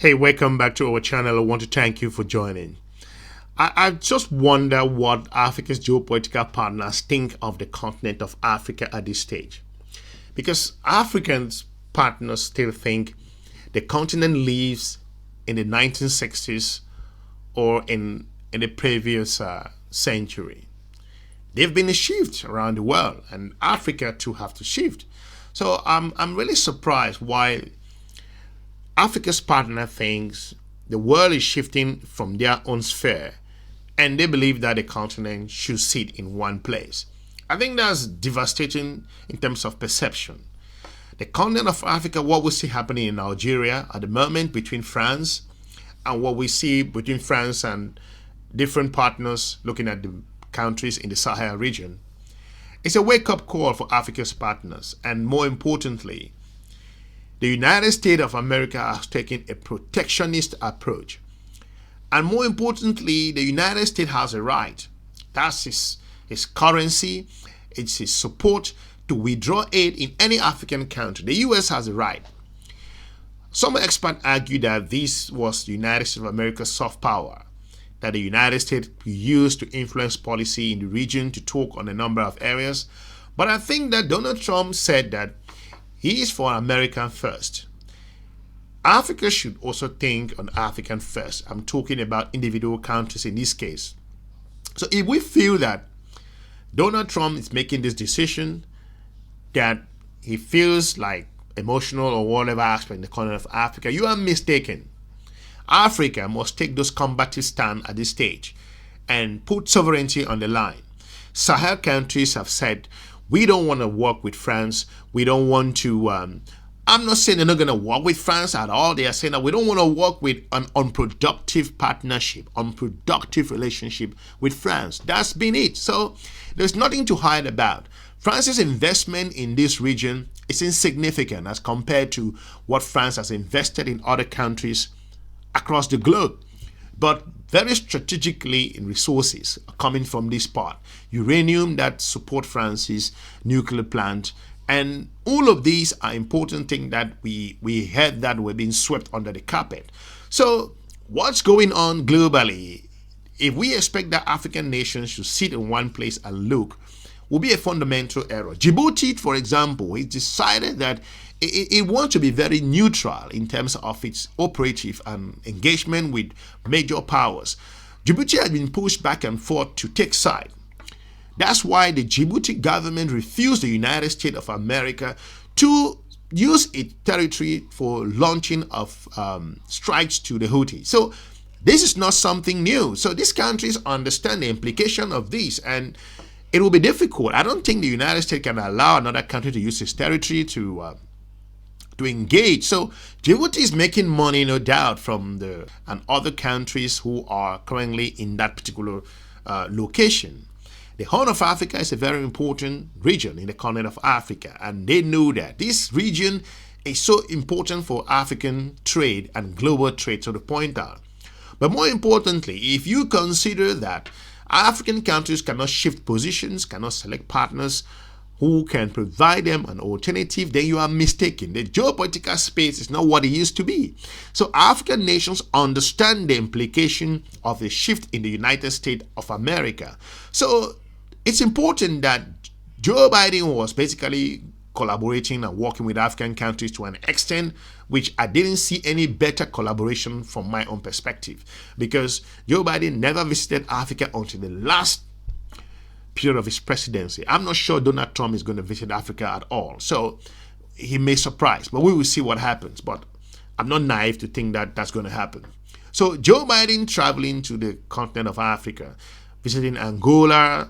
Hey, welcome back to our channel. I want to thank you for joining. I just wonder what Africa's geopolitical partners think of the continent of Africa at this stage. Because Africans partners still think the continent lives in the 1960s or in the previous century. They've been a shift around the world, and Africa too have to shift. So I'm really surprised why Africa's partner thinks the world is shifting from their own sphere, and they believe that the continent should sit in one place. I think that's devastating in terms of perception. The continent of Africa, what we see happening in Algeria at the moment between France, and what we see between France and different partners looking at the countries in the Sahel region, it's a wake-up call for Africa's partners. And more importantly, the United States of America has taken a protectionist approach. And more importantly, the United States has a right. That's his currency, it's his support to withdraw aid in any African country. The US has a right. Some experts argue that this was the United States of America's soft power, that the United States used to influence policy in the region, to talk on a number of areas. But I think that Donald Trump said that he is for American first. Africa should also think on African first. I'm talking about individual countries in this case. So if we feel that Donald Trump is making this decision, that he feels like emotional or whatever aspect in the continent of Africa, you are mistaken. Africa must take those combative stand at this stage and put sovereignty on the line. Sahel countries have said, we don't want to work with France. We don't want to, I'm not saying they're not going to work with France at all. They are saying that we don't want to work with an unproductive partnership, unproductive relationship with France. That's been it. So there's nothing to hide about. France's investment in this region is insignificant as compared to what France has invested in other countries across the globe, but very strategically in resources coming from this part. Uranium that support France's nuclear plant, and all of these are important things that we heard that were being swept under the carpet. So what's going on globally? If we expect that African nations should sit in one place and look, will be a fundamental error. Djibouti, for example, has decided that it wants to be very neutral in terms of its operative and engagement with major powers. Djibouti has been pushed back and forth to take side. That's why the Djibouti government refused the United States of America to use its territory for launching of strikes to the Houthis. So this is not something new. So these countries understand the implication of this, and it will be difficult. I don't think the United States can allow another country to use its territory to engage. So Djibouti is making money, no doubt, from and other countries who are currently in that particular location. The Horn of Africa is a very important region in the continent of Africa, and they know that this region is so important for African trade and global trade, so to point out. But more importantly, if you consider that African countries cannot shift positions, cannot select partners who can provide them an alternative, then you are mistaken. The geopolitical space is not what it used to be. So African nations understand the implication of the shift in the United States of America. So it's important that Joe Biden was basically collaborating and working with African countries to an extent which I didn't see any better collaboration from my own perspective, because Joe Biden never visited Africa until the last period of his presidency. I'm not sure Donald Trump is going to visit Africa at all. So he may surprise, but we will see what happens. But I'm not naive to think that that's going to happen. So Joe Biden traveling to the continent of Africa, visiting Angola,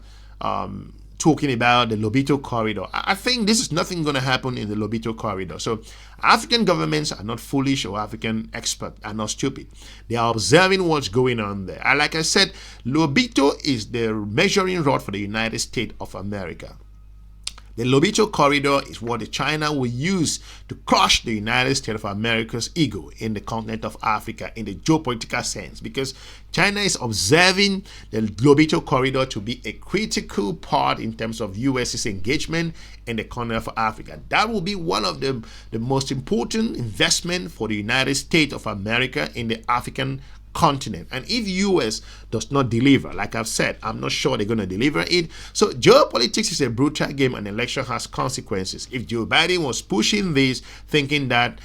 talking about the Lobito corridor. I think this is nothing going to happen in the Lobito corridor. So African governments are not foolish, or African experts are not stupid. They are observing what's going on there. And like I said, Lobito is the measuring rod for the United States of America. The Lobito corridor is what China will use to crush the United States of America's ego in the continent of Africa in the geopolitical sense, because China is observing the Lobito corridor to be a critical part in terms of US's engagement in the continent of Africa. That will be one of the most important investment for the United States of America in the African continent. And if US does not deliver, like I've said, I'm not sure they're going to deliver it. So geopolitics is a brutal game, and election has consequences. If Joe Biden was pushing this, thinking that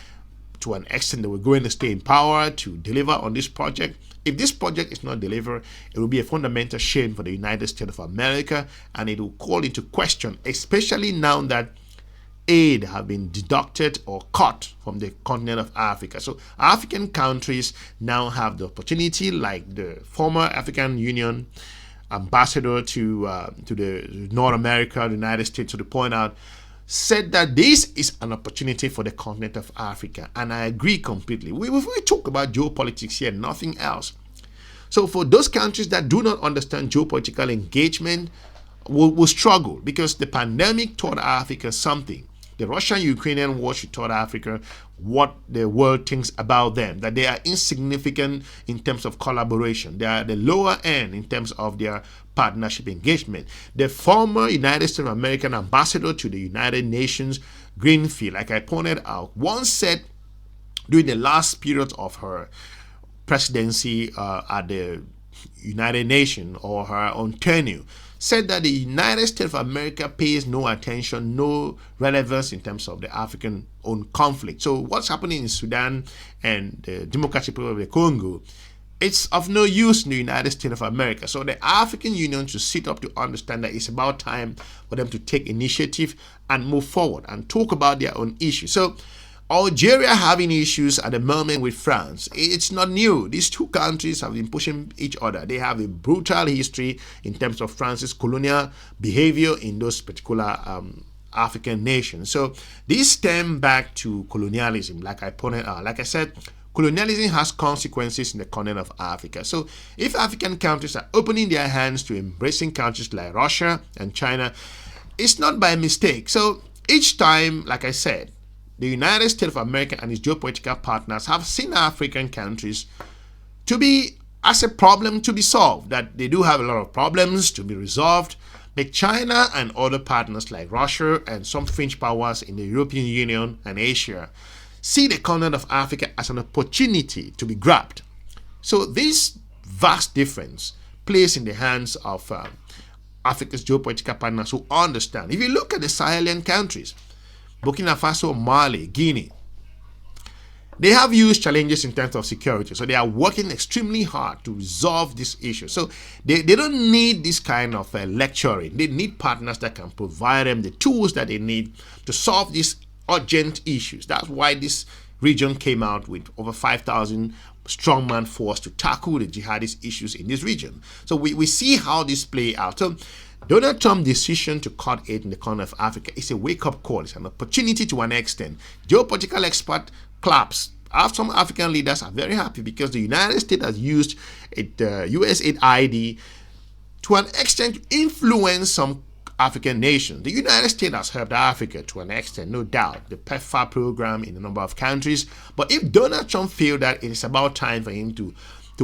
to an extent they were going to stay in power to deliver on this project, if this project is not delivered, it will be a fundamental shame for the United States of America, and it will call into question, especially now that aid have been deducted or cut from the continent of Africa. So African countries now have the opportunity, like the former African Union ambassador to the North America, the United States, to point out, said that this is an opportunity for the continent of Africa. And I agree completely. We talk about geopolitics here, nothing else. So for those countries that do not understand geopolitical engagement, will struggle, because the pandemic taught Africa something. The Russian-Ukrainian war taught Africa what the world thinks about them, that they are insignificant in terms of collaboration. They are the lower end in terms of their partnership engagement. The former United States of American ambassador to the United Nations, Greenfield, like I pointed out, once said during the last period of her presidency at the United Nations, or her own tenure, said that the United States of America pays no attention, no relevance in terms of the African-owned conflict. So what's happening in Sudan and the Democratic Republic of the Congo, it's of no use in the United States of America. So the African Union should sit up to understand that it's about time for them to take initiative and move forward and talk about their own issues. So Algeria having issues at the moment with France, it's not new. These two countries have been pushing each other. They have a brutal history in terms of France's colonial behavior in those particular African nations. So these stem back to colonialism, like I pointed out. Like I said, colonialism has consequences in the continent of Africa. So if African countries are opening their hands to embracing countries like Russia and China, it's not by mistake. So each time, like I said, the United States of America and its geopolitical partners have seen African countries to be as a problem to be solved, that they do have a lot of problems to be resolved. But China and other partners like Russia and some fringe powers in the European Union and Asia see the continent of Africa as an opportunity to be grabbed. So this vast difference plays in the hands of Africa's geopolitical partners who understand. If you look at the Sahelian countries, Burkina Faso, Mali, Guinea, they have huge challenges in terms of security. So they are working extremely hard to resolve this issue. So they don't need this kind of lecturing. They need partners that can provide them the tools that they need to solve these urgent issues. That's why this region came out with over 5,000 strongman force to tackle the jihadist issues in this region. So we see how this play out. So Donald Trump's decision to cut aid in the continent of Africa is a wake-up call. It's an opportunity to an extent. Geopolitical expert claps. Some African leaders are very happy because the United States has used USAID to an extent to influence some African nations. The United States has helped Africa to an extent, no doubt, the PEPFAR program in a number of countries. But if Donald Trump feels that it is about time for him to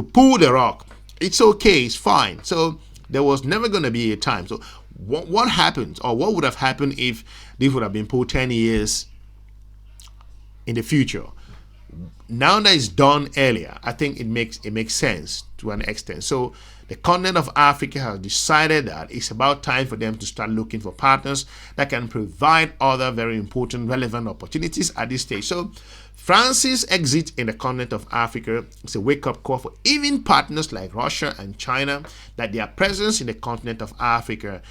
pull the rug, it's okay, it's fine. So there was never going to be a time. So what happened, or what would have happened if this would have been pulled 10 years in the future? Now that it's done earlier, I think it makes sense to an extent. So the continent of Africa has decided that it's about time for them to start looking for partners that can provide other very important, relevant opportunities at this stage. So France's exit in the continent of Africa is a wake-up call for even partners like Russia and China, that their presence in the continent of Africa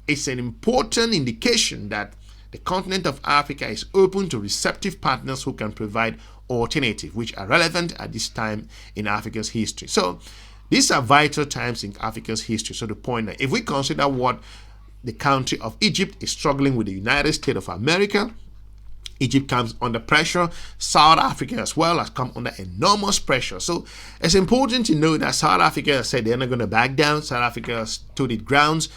is an important indication that the continent of Africa is open to receptive partners who can provide alternatives which are relevant at this time in Africa's history. So these are vital times in Africa's history. So the point that if we consider what the country of Egypt is struggling with the United States of America, Egypt comes under pressure. South Africa as well has come under enormous pressure. So it's important to know that South Africa has said they're not going to back down. South Africa has stood its grounds.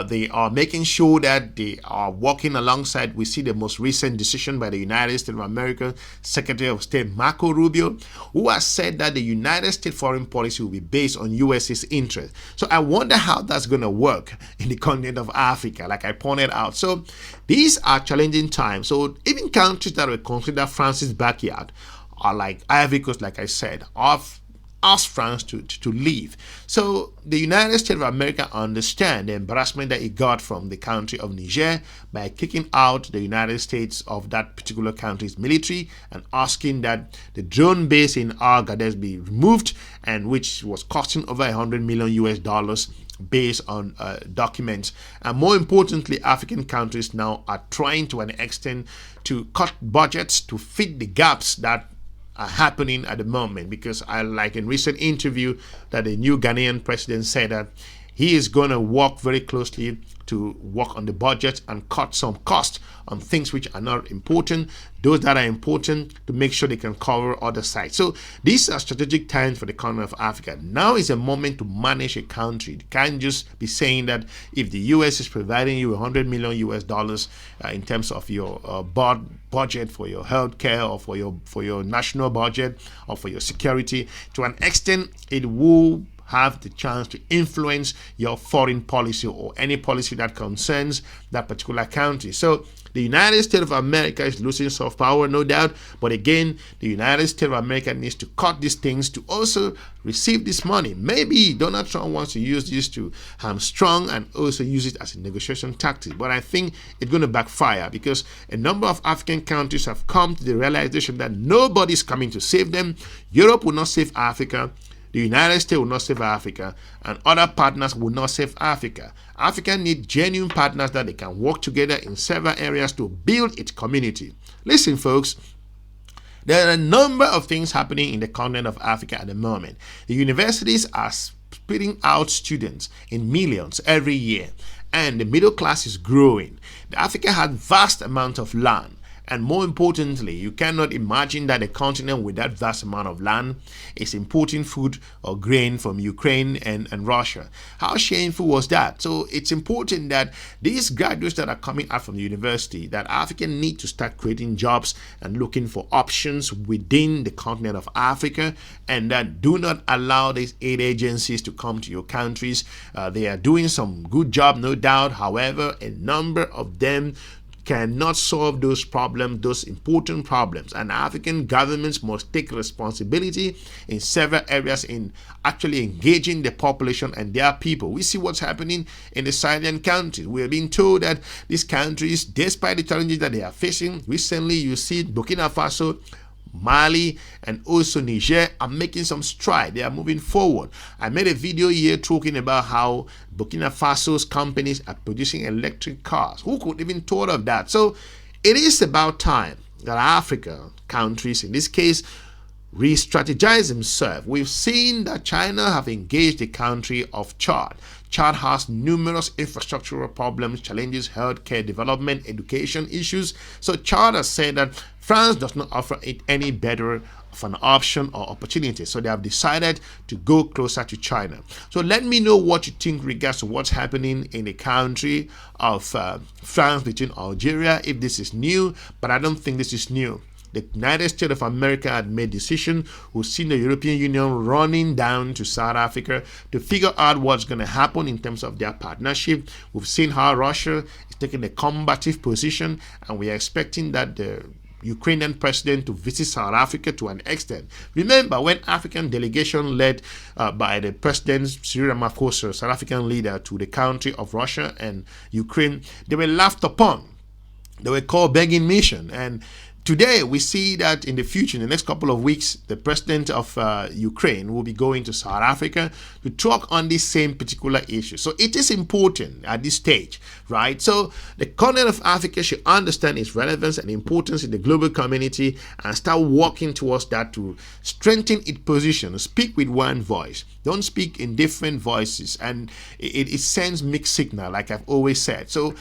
They are making sure that they are working alongside. We see the most recent decision by the United States of America Secretary of State Marco Rubio, who has said that the United States foreign policy will be based on US's interest. So I wonder how that's going to work in the continent of Africa, like I pointed out. So these are challenging times. So even countries that were considered France's backyard are like Ivory Coast, like I said, asked France to leave. So the United States of America understand the embarrassment that it got from the country of Niger by kicking out the United States of that particular country's military and asking that the drone base in Algeria be removed, and which was costing over $100 million US based on documents. And more importantly, African countries now are trying to an extent to cut budgets to fit the gaps that are happening at the moment, because I like in recent interview that the new Ghanaian president said that he is going to work very closely to work on the budget and cut some costs on things which are not important, those that are important, to make sure they can cover other sides. So these are strategic times for the continent of Africa. Now is a moment to manage a country. You can't just be saying that if the US is providing you $100 million US in terms of your budget for your healthcare or for your national budget or for your security, to an extent it will have the chance to influence your foreign policy or any policy that concerns that particular country. So the United States of America is losing soft power, no doubt, but again, the United States of America needs to cut these things to also receive this money. Maybe Donald Trump wants to use this to hamstrung and also use it as a negotiation tactic, but I think it's going to backfire, because a number of African countries have come to the realization that nobody's coming to save them. Europe will not save Africa. The United States will not save Africa, and other partners will not save Africa. Africa needs genuine partners that they can work together in several areas to build its community. Listen, folks, there are a number of things happening in the continent of Africa at the moment. The universities are spitting out students in millions every year, and the middle class is growing. Africa has vast amounts of land. And more importantly, you cannot imagine that a continent with that vast amount of land is importing food or grain from Ukraine and Russia. How shameful was that? So it's important that these graduates that are coming out from the university, that Africa need to start creating jobs and looking for options within the continent of Africa, and that do not allow these aid agencies to come to your countries. They are doing some good job, no doubt. However, a number of them cannot solve those problems, those important problems, and African governments must take responsibility in several areas in actually engaging the population and their people. We see what's happening in the Sahelian countries. We are being told that these countries, despite the challenges that they are facing, recently you see Burkina Faso, Mali, and also Niger are making some stride. They are moving forward. I made a video here talking about how Burkina Faso's companies are producing electric cars. Who could even thought of that? So it is about time that Africa countries, in this case, re-strategize themselves. We've seen that China have engaged the country of Chad. Chad has numerous infrastructural problems, challenges, healthcare, development, education issues. So Chad has said that France does not offer it any better of an option or opportunity. So they have decided to go closer to China. So let me know what you think regards to what's happening in the country of France between Algeria, if this is new, but I don't think this is new. The United States of America had made decision. We've seen the European Union running down to South Africa to figure out what's going to happen in terms of their partnership. We've seen how Russia is taking a combative position, and we are expecting that the Ukrainian president to visit South Africa to an extent. Remember, when African delegation led by the president Cyril Ramaphosa, South African leader, to the country of Russia and Ukraine, they were laughed upon. They were called begging mission. And today, we see that in the future, in the next couple of weeks, the president of Ukraine will be going to South Africa to talk on this same particular issue. So it is important at this stage, right? So the continent of Africa should understand its relevance and importance in the global community and start working towards that to strengthen its position. Speak with one voice. Don't speak in different voices. And it sends mixed signal, like I've always said. So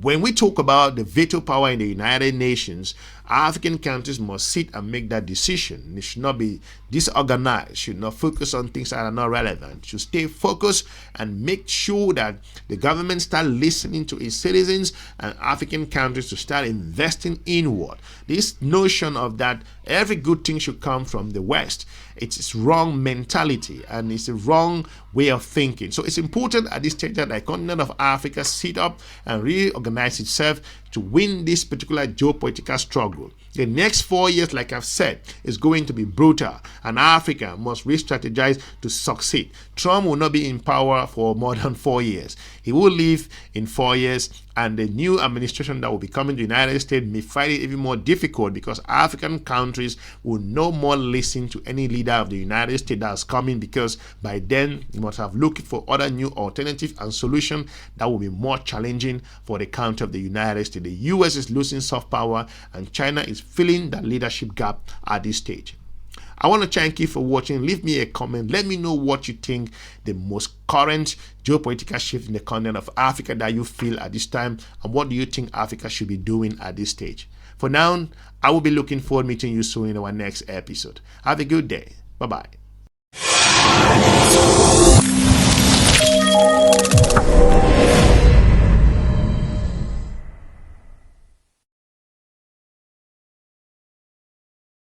when we talk about the veto power in the United Nations, African countries must sit and make that decision. They should not be disorganized, should not focus on things that are not relevant, should stay focused and make sure that the government start listening to its citizens, and African countries to start investing inward. This notion of that every good thing should come from the West, it's wrong mentality and it's a wrong way of thinking. So it's important at this stage that the continent of Africa sit up and reorganize itself to win this particular geopolitical struggle. The next 4 years, like I've said, is going to be brutal, and Africa must re-strategize to succeed. Trump will not be in power for more than 4 years. He will leave in 4 years, and the new administration that will be coming to the United States may find it even more difficult because African countries will no more listen to any leader of the United States that's coming, because by then you must have looked for other new alternatives and solutions that will be more challenging for the country of the United States. The US is losing soft power, and China is filling that leadership gap at this stage. I want to thank you for watching. Leave me a comment. Let me know what you think the most current geopolitical shift in the continent of Africa that you feel at this time, and what do you think Africa should be doing at this stage. For now, I will be looking forward to meeting you soon in our next episode. Have a good day. Bye-bye.